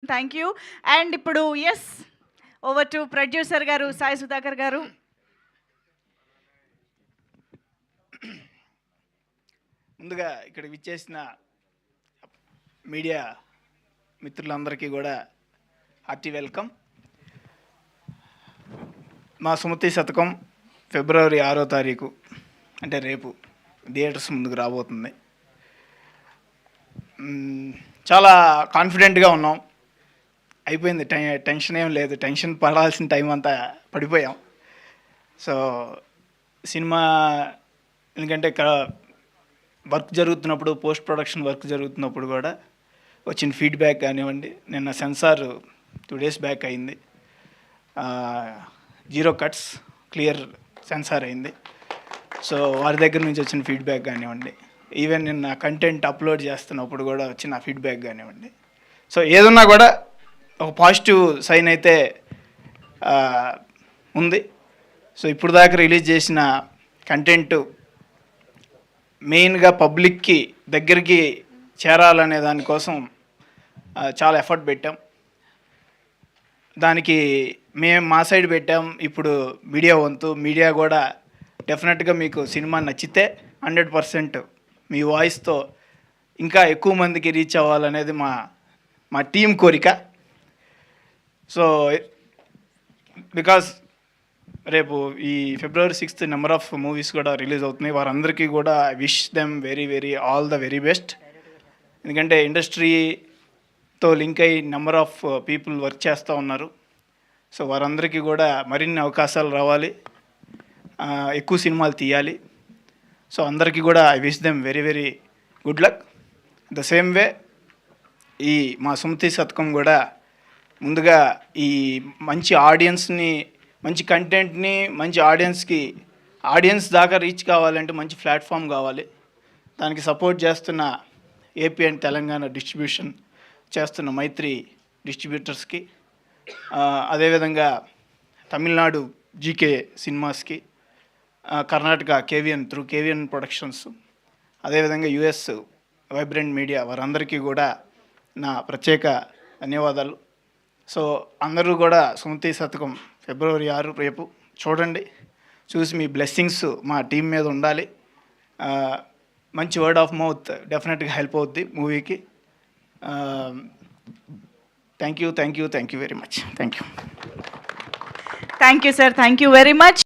Thank you. And ఇప్పుడు over to producer గారు సాయి సుధాకర్ గారు. ముందుగా ఇక్కడ విచ్చేసిన మీడియా మిత్రులందరికీ కూడా హార్టీ వెల్కమ్. మా సుమతి శతకం ఫిబ్రవరి 6వ తారీఖు అంటే రేపు థియేటర్స్ ముందుకు రాబోతుంది. చాలా కాన్ఫిడెంట్గా ఉన్నాం. అయిపోయింది, టెన్షన్ ఏం లేదు. టెన్షన్ పడాల్సిన టైం అంతా పడిపోయాం. సో సినిమా ఎందుకంటే వర్క్ జరుగుతున్నప్పుడు, పోస్ట్ ప్రొడక్షన్ వర్క్ జరుగుతున్నప్పుడు కూడా వచ్చిన ఫీడ్బ్యాక్ కానివ్వండి. నిన్న సెన్సార్ 2 days బ్యాక్ అయింది. 0 cuts క్లియర్ సెన్సార్ అయింది. సో వారి దగ్గర నుంచి వచ్చిన ఫీడ్బ్యాక్ కానివ్వండి, ఈవెన్ నిన్న కంటెంట్ అప్లోడ్ చేస్తున్నప్పుడు కూడా వచ్చిన ఫీడ్బ్యాక్ కానివ్వండి. సో ఏదన్నా కూడా ఒక పాజిటివ్ సైన్ అయితే ఉంది. సో ఇప్పుడు దాకా రిలీజ్ చేసిన కంటెంట్ మెయిన్గా పబ్లిక్కి దగ్గరికి చేరాలనే దానికోసం చాలా ఎఫర్ట్ పెట్టాం. దానికి మేము మా సైడ్ పెట్టాం. ఇప్పుడు మీడియా వంతు. మీడియా కూడా డెఫినెట్గా మీకు సినిమా నచ్చితే 100% మీ వాయిస్తో ఇంకా ఎక్కువ మందికి రీచ్ అవ్వాలనేది మా టీం కోరిక. సో బికాస్ రేపు ఈ February 6th number of movies కూడా రిలీజ్ అవుతున్నాయి. వారందరికీ కూడా I wish them very very all the very best. ఎందుకంటే ఇండస్ట్రీతో లింక్ అయ్యి నెంబర్ ఆఫ్ పీపుల్ వర్క్ చేస్తూ ఉన్నారు. సో వారందరికీ కూడా మరిన్ని అవకాశాలు రావాలి, ఎక్కువ సినిమాలు తీయాలి. సో అందరికీ కూడా I wish them very very good luck. The same way ఈ మా సుమతి శతకం కూడా ముందుగా ఈ మంచి ఆడియన్స్ని, మంచి కంటెంట్ని మంచి ఆడియన్స్ దాకా రీచ్ కావాలంటే మంచి ప్లాట్ఫామ్ కావాలి. దానికి సపోర్ట్ చేస్తున్న ఏపీ అండ్ తెలంగాణ డిస్ట్రిబ్యూషన్ చేస్తున్న మైత్రి డిస్ట్రిబ్యూటర్స్కి, అదేవిధంగా తమిళనాడు జీకే సినిమాస్కి, కర్ణాటక కేవిఎన్ ప్రొడక్షన్స్, అదేవిధంగా యుఎస్ వైబ్రెంట్ మీడియా, వారందరికీ కూడా నా ప్రత్యేక ధన్యవాదాలు. సో అందరూ కూడా సుమతి శతకం February 6 రేపు చూడండి. చూసి మీ బ్లెస్సింగ్స్ మా టీం మీద ఉండాలి. మంచి వర్డ్ ఆఫ్ మౌత్ డెఫినెట్గా హెల్ప్ అవుద్ది మూవీకి. Thank you very much. Thank you sir. Thank you very much.